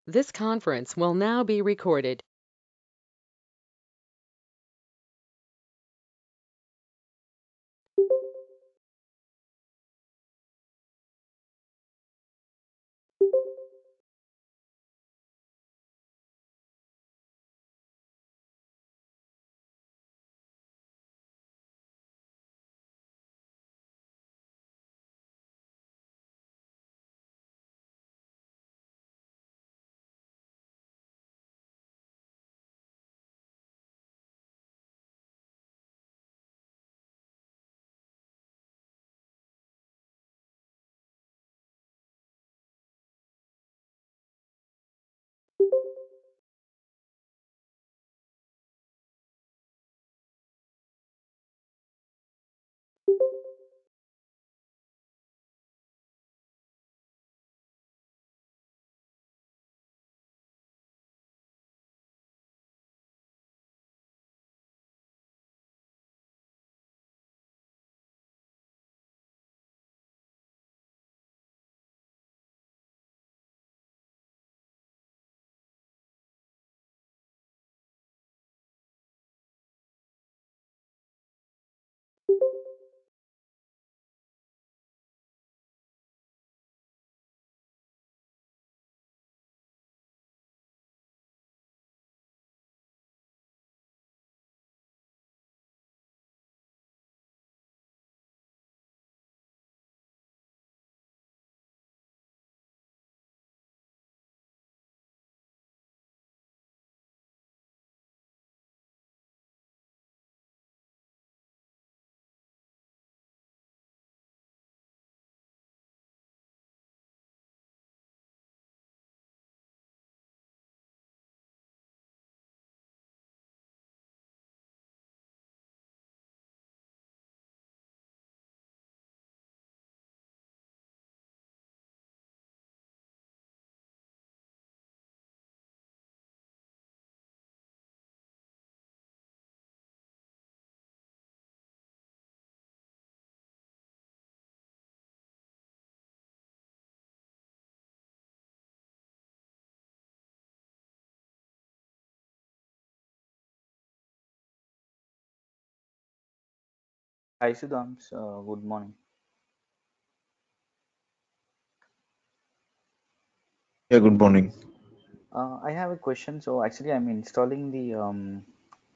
This conference will now be recorded. Hi Sudhams, good morning. Yeah, good morning. I have a question. So actually, I'm installing the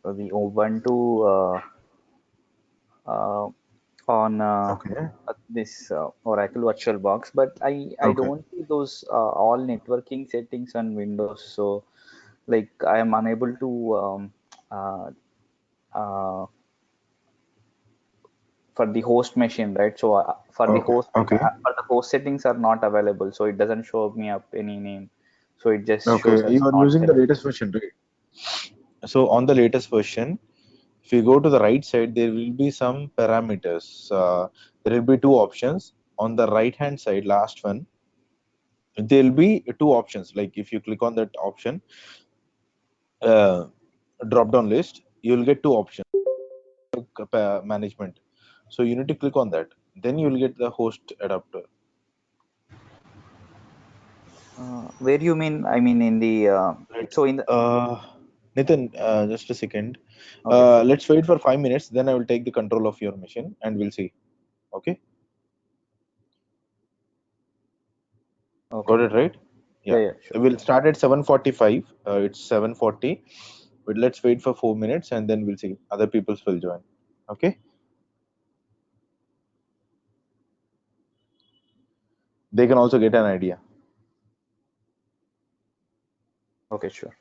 Ubuntu uh, on Okay. this Oracle VirtualBox, but I Okay. don't see those all networking settings on Windows. So like I am unable to uh, uh, for the host machine, right? So Okay. Okay. for the host settings are not available. So it doesn't show me up any name. So it just shows Okay. as You are not using set. the latest version, right? So on the latest version, if you go to the right side, there will be some parameters. There will be two options. On the right hand side, last one, there will be two options. Like if you click on that option, uh, drop down list, you will get two options. Management. So you need to click on that. Then you will get the host adapter. Where you mean? I mean in the Right. so in the Uh, Nitin, just a second. okay, sure. Let's wait for 5 minutes. Then I will take the control of your machine and we'll see. Okay, got Okay. it right? Yeah, Yeah. yeah, sure. We'll start at 7:45. It's 7:40. But let's wait for 4 minutes and then we'll see. Other peoples will join. Okay. They can also get an idea. Okay, sure.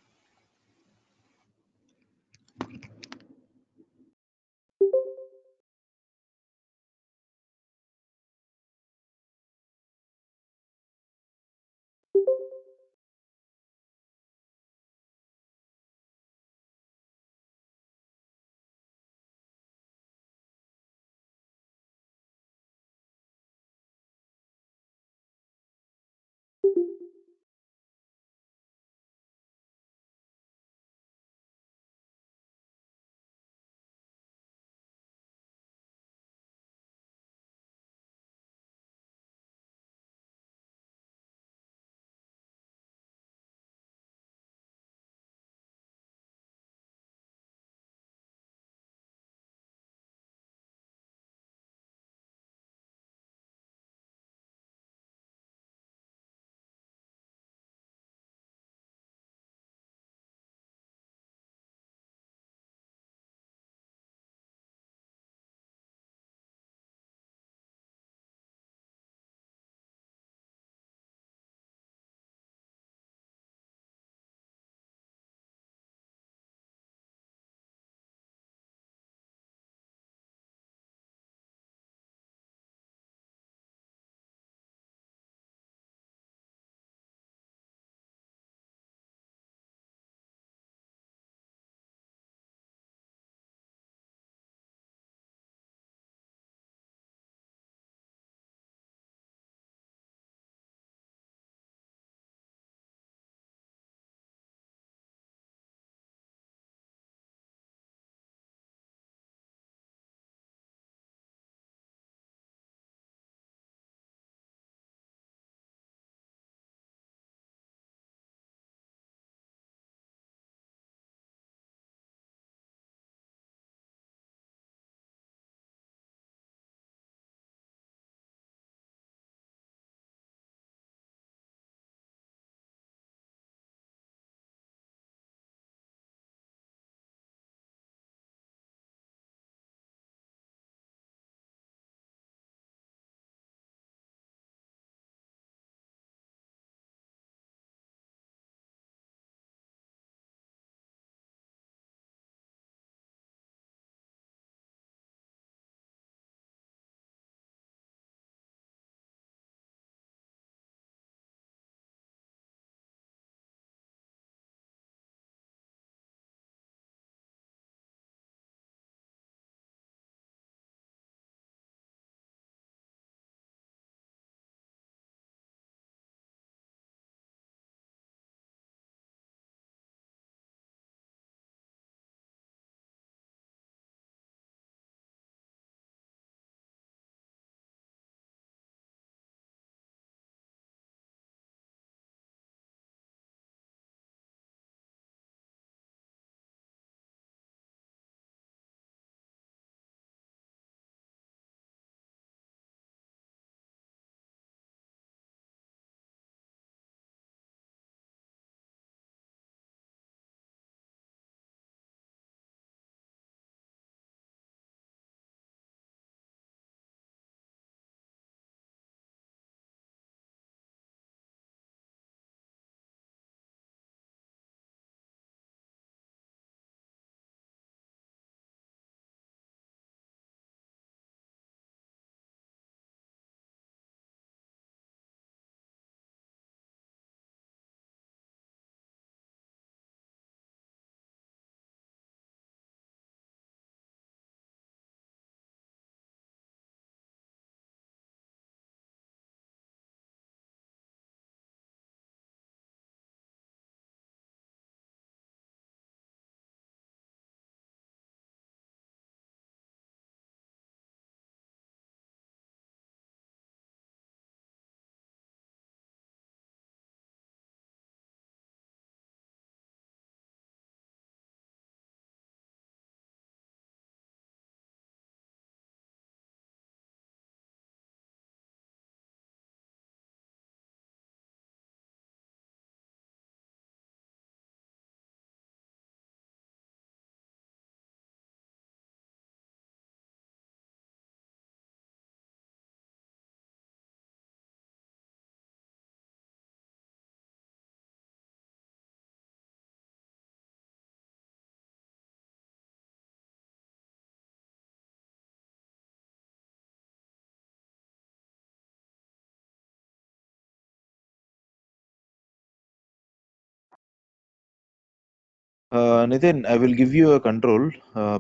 Nitin, I will give you a control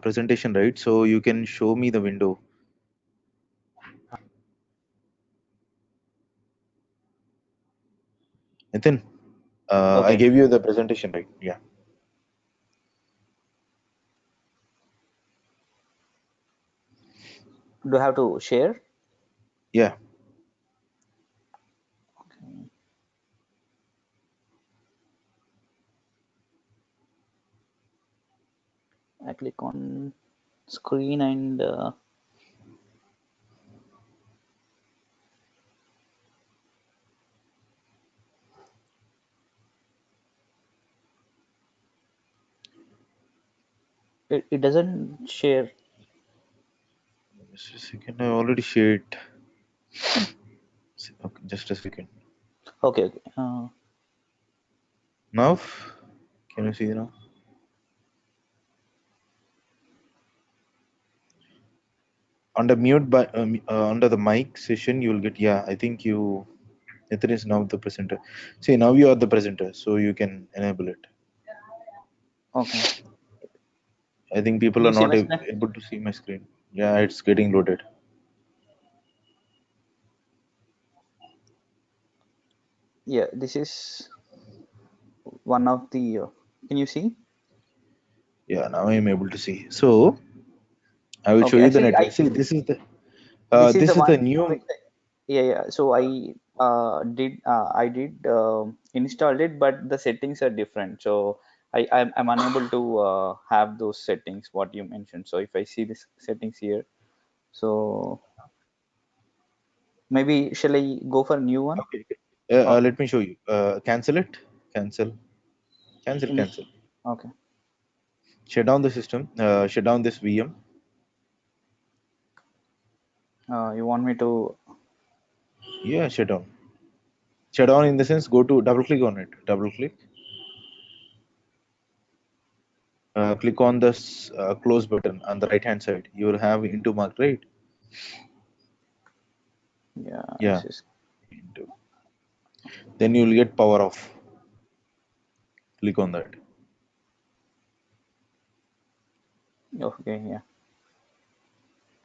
presentation, right? So you can show me the window. Nitin, I Okay. gave you the presentation, right? Yeah. Do I have to share? Yeah. Okay. I click on screen and it doesn't share. Just a second. I already shared. Okay, just a second. Okay, okay. Now, can you see now? Under mute by under the mic session, you will get. Yeah, I think you. Nitin is now the presenter. See, now you are the presenter, so you can enable it. Okay. I think Can people you are see not my screen? able to see my screen. Yeah, it's getting loaded. Yeah, this is one of the. Can you see? Yeah, now I am able to see. So I will show Okay, you the actually, network. See, this is the this is one the new. which yeah, yeah. So I did installed it, but the settings are different. So I'm unable to have those settings what you mentioned. So if I see this settings here, so maybe shall I go for a new one? Okay, Okay, let me show you. Cancel it. Cancel. Cancel. can you? Cancel. Okay, Shut down the system. Shut down this VM. you want me to? Yeah, shut down. Shut down in the sense, go to double click on it. Double click. Click on this close button on the right hand side. You will have into marked, right? Yeah, Yeah. this is Into. Then you will get power off. Click on that. okay. Yeah,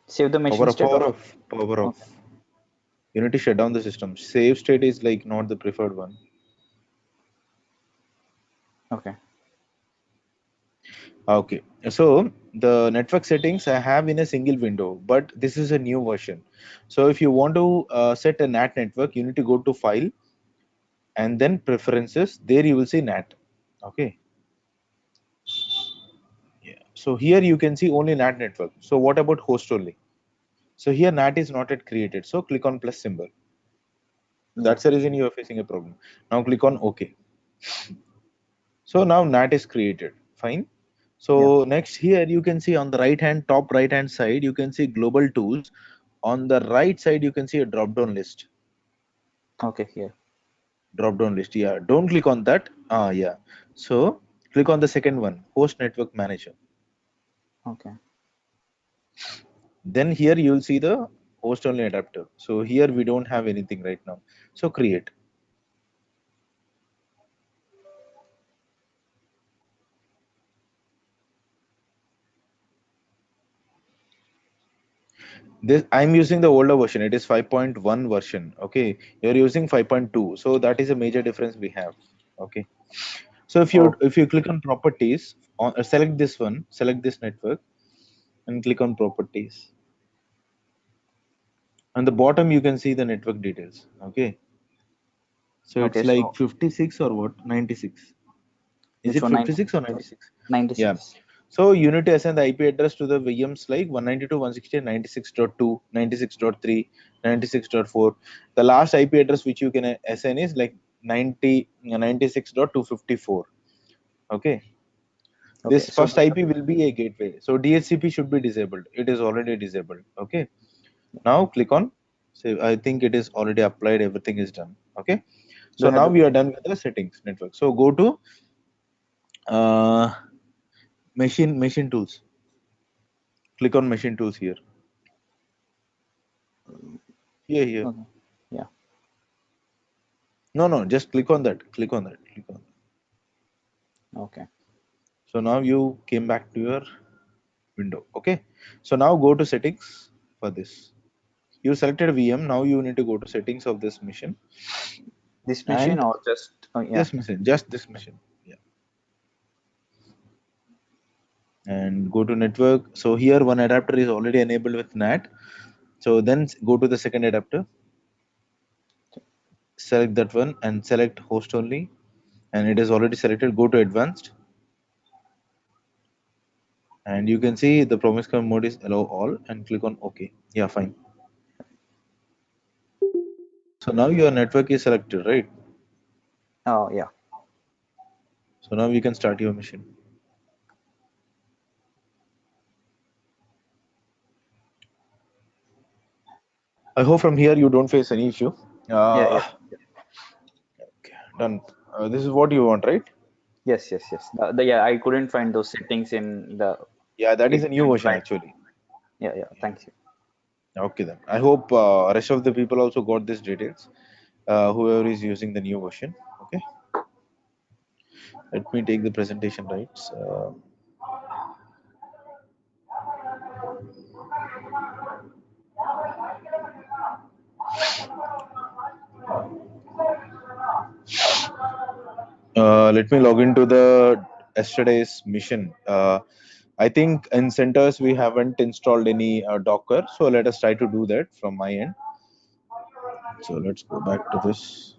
save the machine Power off. state Power of. off. Power Okay, off. You need to shut down the system. Save state is like not the preferred one. okay, Okay, so the network settings I have in a single window, but this is a new version. So if you want to set a NAT network, you need to go to File and then Preferences. There you will see NAT. Okay. Yeah. So here you can see only NAT network. So what about host only? So here NAT is not yet created. So click on plus symbol. yeah, That's the reason you are facing a problem. Now click on OK. So now NAT is created. Fine. yeah. So next here you can see on the right hand top right hand side you can see global tools. On the right side you can see a drop down list. Okay, here. Drop down list. Yeah. Don't click on that. Yeah. So click on the second one, host network manager. Okay. Then here you will see the host only adapter. So here we don't have anything right now. So create. This I'm using the older version. It is 5.1 version. Okay. You're using 5.2. So that is a major difference we have. Okay. So Oh, if you click on properties, select this one, select this network, and click on properties. On the bottom, you can see the network details. Okay, so okay. it's like So 56 or what? 96. Is which it one? 56 or 96? Yeah. 96. So you need to assign the IP address to the VMs like 192.168.96.2, 96.3, 96.4. The last IP address which you can assign is like 96.254. Okay. Okay. This So first IP will be a gateway. So DHCP should be disabled. It is already disabled. Okay. Now click on save. I think it is already applied. Everything is done. Okay. do So I have now to? we are done with the settings network. So go to uh, machine tools. Click on machine tools here. Here, here. Okay. Yeah. No, no. Just click on that. Click on that. Click on that. Okay. So now you came back to your window. Okay. So now go to settings for this. You selected VM. Now you need to go to settings of this machine This machine and or just yeah. this machine, just this machine. Yeah. And go to network. So here one adapter is already enabled with NAT. So then go to the second adapter, select that one and select host only. And it is already selected. Go to advanced. And you can see the promiscuous mode is allow all and click on OK. Yeah, fine. So now your network is selected, right? Oh yeah. So now we can start your machine. I hope from here you don't face any issue. Yeah, Uh, yeah. okay, done. This is what you want, right? Yes. Yeah, I couldn't find those settings in the Yeah, that is a new version 8.5. actually. Yeah. Thank you. Okay then. I hope rest of the people also got these details. Whoever is using the new version. Okay. Let me take the presentation rights. Let me log into the yesterday's mission. I think in CentOS we haven't installed any Docker, so let us try to do that from my end. So let's go back to this.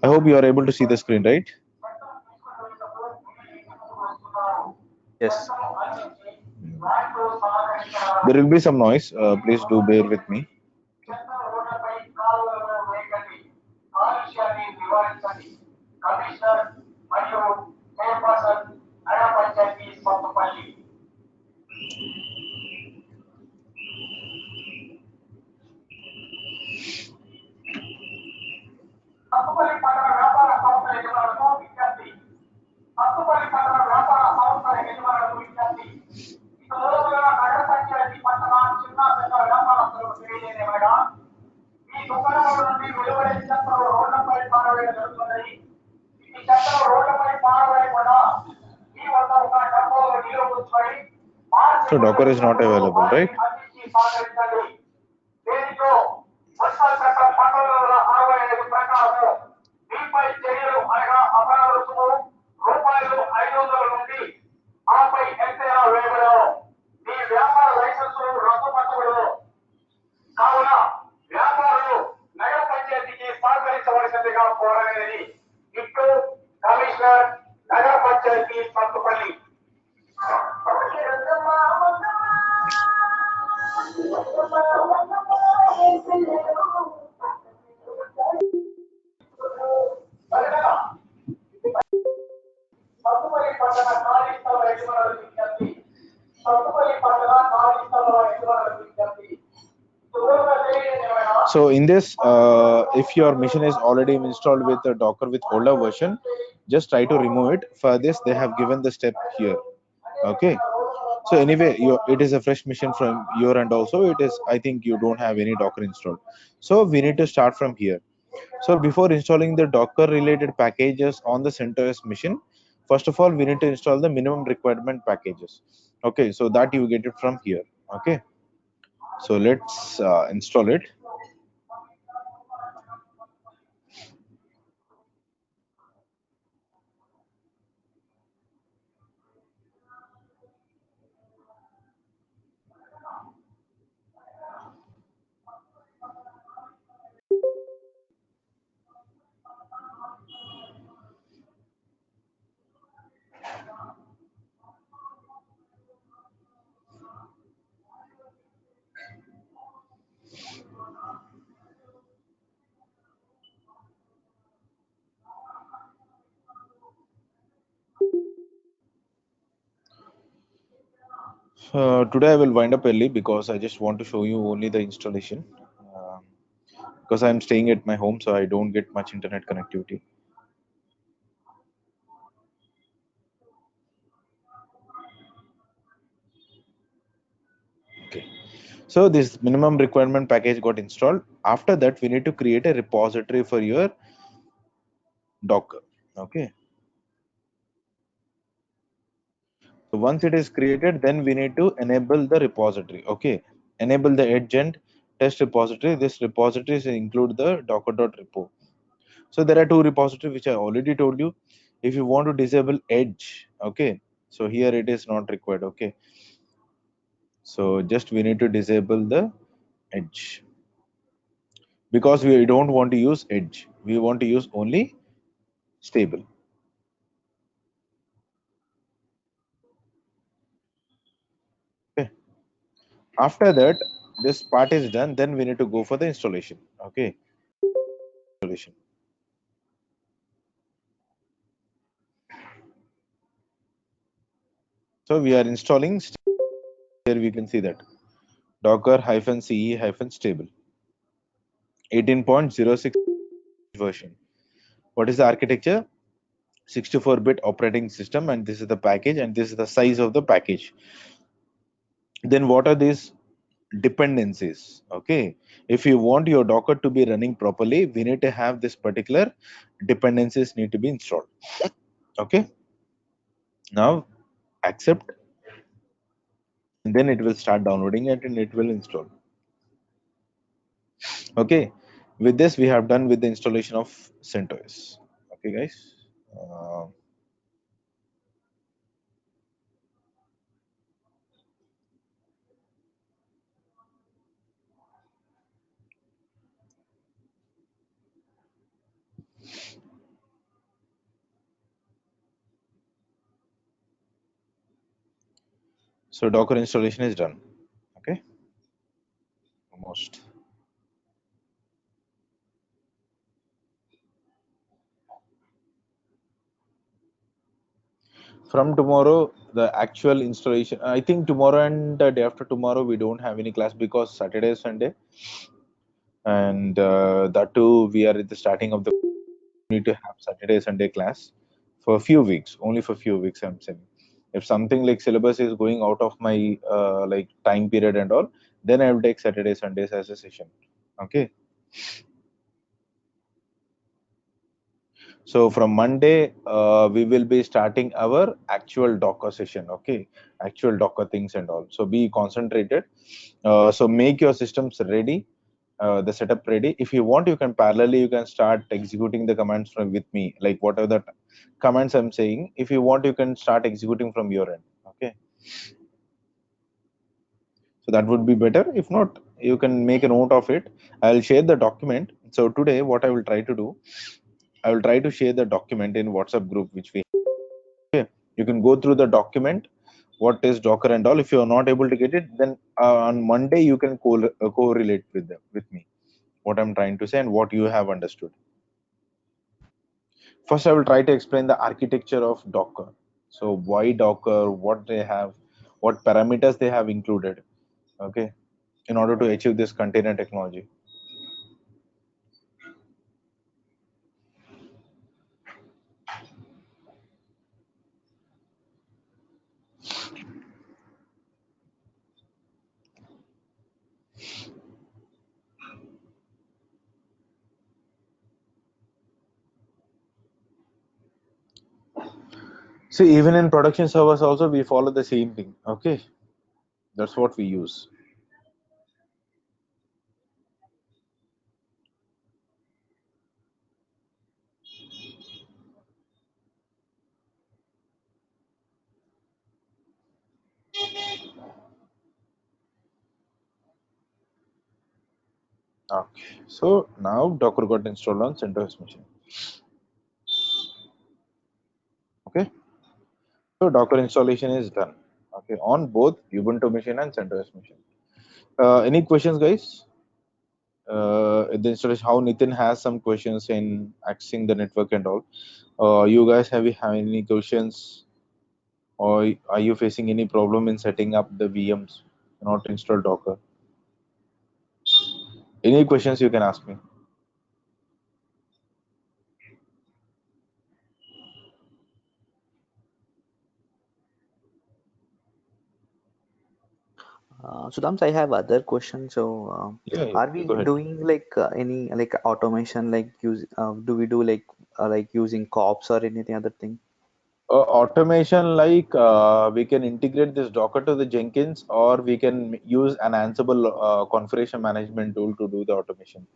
I hope you are able to see the screen, right? Yes. There will be some noise. Please do bear with me. So Docker is not available, right? So in this, if your machine is already installed with a Docker with older version, just try to remove it. For this, they have given the step here. Okay. So anyway, it is a fresh machine from your end also. It is, I think you don't have any Docker installed. So we need to start from here. So before installing the Docker related packages on the CentOS machine, first of all, we need to install the minimum requirement packages. Okay, so that you get it from here. Okay, so let's install it. Today I will wind up early because I just want to show you only the installation. Because I'm staying at my home, so I don't get much internet connectivity. Okay. So this minimum requirement package got installed. After that, we need to create a repository for your Docker. Okay. So once it is created, then we need to enable the repository. Okay, enable the agent test repository. This repositories include the docker.repo. So there are two repositories which I already told you. If you want to disable edge, okay, so here it is not required. Okay, so just we need to disable the edge because we don't want to use edge. We want to use only stable. Okay. After that, this part is done. Then we need to go for the installation. Okay, installation. So we are installing. Here we can see that docker-ce-stable 18.06 version. What is the architecture? 64-bit operating system, and this is the package, and this is the size of the package. Then what are these dependencies? Okay, if you want your Docker to be running properly, we need to have this particular dependencies need to be installed. Okay, now accept, and then it will start downloading it and it will install. Okay, with this we have done with the installation of CentOS. Okay, guys. Uh, so Docker installation is done. Okay, almost. From tomorrow, the actual installation. I think tomorrow and the day after tomorrow we don't have any class because Saturday, Sunday, and that too we are at the starting of the need to have Saturday, Sunday class for a few weeks. Only for a few weeks, I'm saying. If something like syllabus is going out of my like time period and all, then I will take Saturday, Sundays as a session. Okay. So from Monday, we will be starting our actual Docker session. Okay, actual Docker things and all. So be concentrated. So make your systems ready, the setup ready. If you want, you can parallelly you can start executing the commands from with me, like whatever the commands I'm saying. If you want, you can start executing from your end. Okay, so that would be better. If not, you can make a note of it. I'll share the document. So today, what I will try to do, I will try to share the document in WhatsApp group which we. Okay, you can go through the document what is Docker and all. If you are not able to get it, then on Monday you can correlate with them with me what I'm trying to say and what you have understood. First, I will try to explain the architecture of Docker. So why Docker, what they have, what parameters they have included, okay, in order to achieve this container technology. See, even in production servers also we follow the same thing. Okay, that's what we use. Okay, so now Docker got installed on CentOS machine. Okay, so Docker installation is done. Okay, on both Ubuntu machine and CentOS machine. Any questions, guys? The installation, how Nitin has some questions in accessing the network and all. You guys have any questions, or are you facing any problem in setting up the VMs, not install Docker? Any questions you can ask me. Sudhams, I have other questions. So, Yeah, are you we go ahead. doing like any like automation, like use? Do we do like using cops or anything other thing? Automation, like we can integrate this Docker to the Jenkins, or we can use an Ansible configuration management tool to do the automation.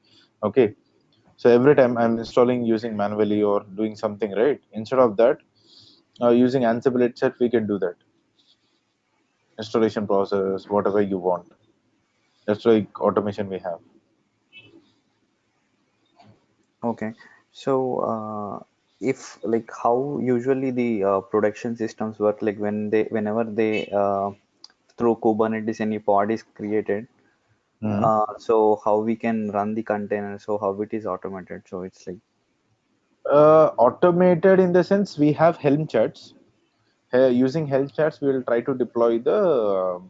Okay, so every time I'm installing using manually or doing something, right? Instead of that, using Ansible itself, we can do that installation process, whatever you want. That's like automation we have. Okay. So, if like how usually the production systems work, like whenever they through Kubernetes any pod is created, Mhm. so how we can run the container, so how it is automated. So it's like, Automated in the sense we have Helm charts. Using Helm charts, we will try to deploy the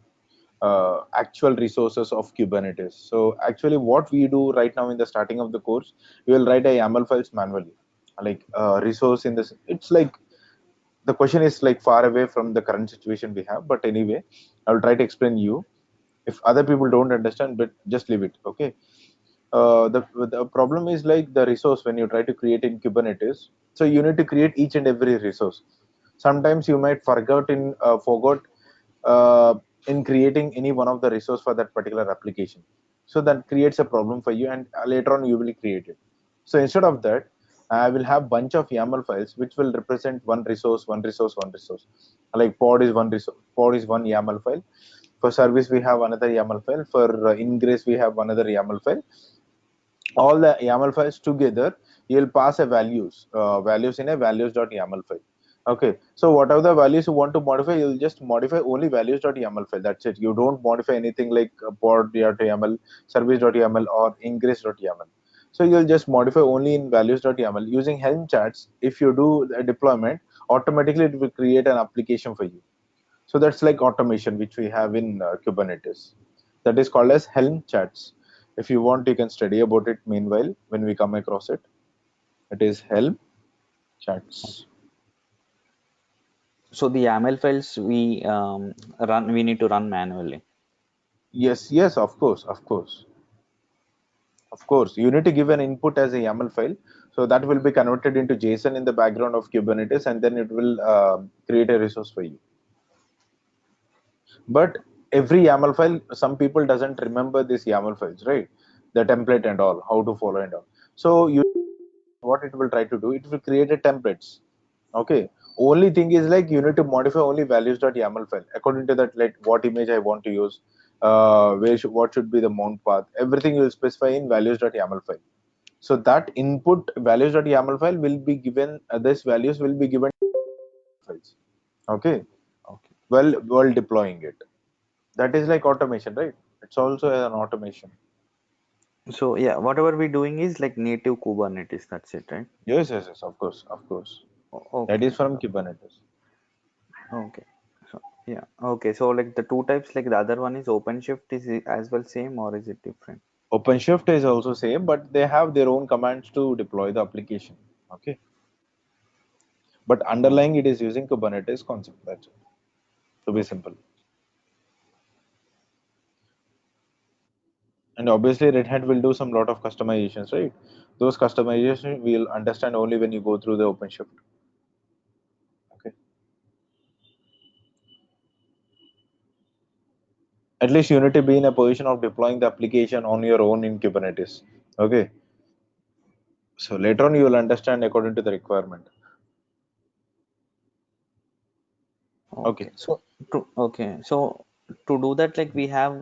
actual resources of Kubernetes. So actually, what we do right now in the starting of the course, we will write a YAML files manually, like resource in this. It's like the question is like far away from the current situation we have, but anyway, I will try to explain you. If other people don't understand, but just leave it. Okay. The problem is like the resource when you try to create in Kubernetes. So you need to create each and every resource. Sometimes you might forgot uh, in creating any one of the resource for that particular application. So that creates a problem for you, and later on you will create it. So instead of that, I will have bunch of YAML files which will represent one resource, one resource, one resource. Like pod is one resource, pod is one YAML file. For service we have another YAML file. For ingress we have another YAML file. All the YAML files together, you'll pass a values in a values.yaml file. Okay, so whatever the values you want to modify, you'll just modify only values.yaml file. That's it. You don't modify anything like pod.yaml, service.yaml, or ingress.yaml. So you'll just modify only in values.yaml using Helm charts. If you do a deployment, automatically it will create an application for you. So that's like automation which we have in Kubernetes. That is called as Helm charts. If you want, you can study about it meanwhile when we come across it. It is Helm charts. so the YAML files we need to run manually. Yes, yes, of course, of course. Of course, you need to give an input as a YAML file. So that will be converted into JSON in the background of Kubernetes, and then it will create a resource for you. But every YAML file, some people doesn't remember this YAML files, right? The template and all, how to follow and all. So you, what it will try to do, it will create a templates. Okay. Only thing is like you need to modify only values.yaml file according to that, like what image I want to use, what should be the mount path. Everything you will specify in values.yaml file. So that input values.yaml file will be given. This values will be given files. Okay. Okay. While deploying it. That is like automation, right? It's also an automation. So yeah, whatever we're doing is like native Kubernetes. That's it, right? Yes, yes, yes. Of course, of course. That Okay. is from Kubernetes. Okay. So yeah. Okay. So like the two types, like the other one is OpenShift. Is it as well same or is it different? OpenShift is also same, but they have their own commands to deploy the application. Okay, but Oh, underlying it is using Kubernetes concept. That's it. To be okay. simple. And obviously, Red Hat will do some lot of customizations, right? Those customizations we'll understand only when you go through the OpenShift. Okay. At least you need to be in a position of deploying the application on your own in Kubernetes. Okay. So later on, you will understand according to the requirement. Okay. Okay. So to do that, like we have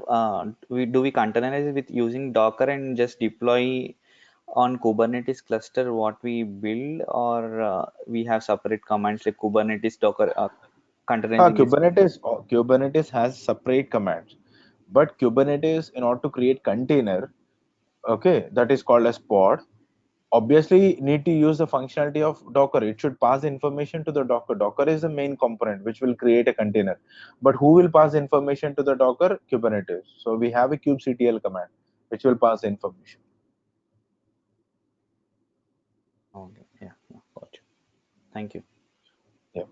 we containerize with using Docker and just deploy on Kubernetes cluster what we build, or we have separate commands like Kubernetes Docker containerizing is. Kubernetes has separate commands, but Kubernetes, in order to create container, okay, that is called as pod. Obviously, need to use the functionality of Docker. It should pass information to the Docker. Docker is the main component which will create a container. But who will pass information to the Docker? Kubernetes. So we have a kubectl command which will pass information. Okay. Yeah. Yeah. Gotcha. Thank you. Yeah.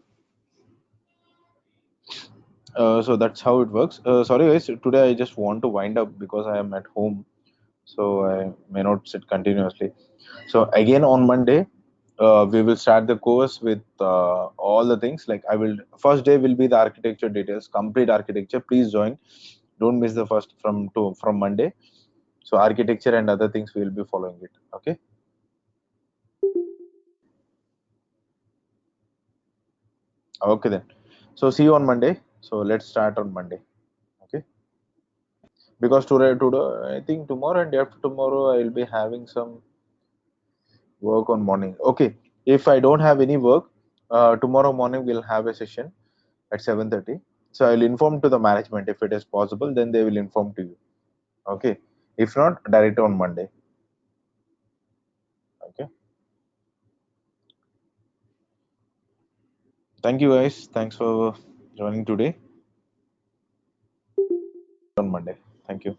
So that's how it works. Sorry guys, today I just want to wind up because I am at home, so I may not sit continuously. So again on Monday, We will start the course with all the things. Like I will, first day will be the architecture details, complete architecture. Please join. Don't miss the first from Monday. So architecture and other things we will be following it. Okay. Okay then. So see you on Monday. So let's start on Monday. Okay. Because today I think tomorrow and day after tomorrow I will be having some work on morning. Okay. If I don't have any work, tomorrow morning we'll have a session at 7:30. So I'll inform to the management if it is possible. Then they will inform to you. Okay. If not, direct on Monday. Okay. Thank you guys. Thanks for joining today on Monday. Thank you.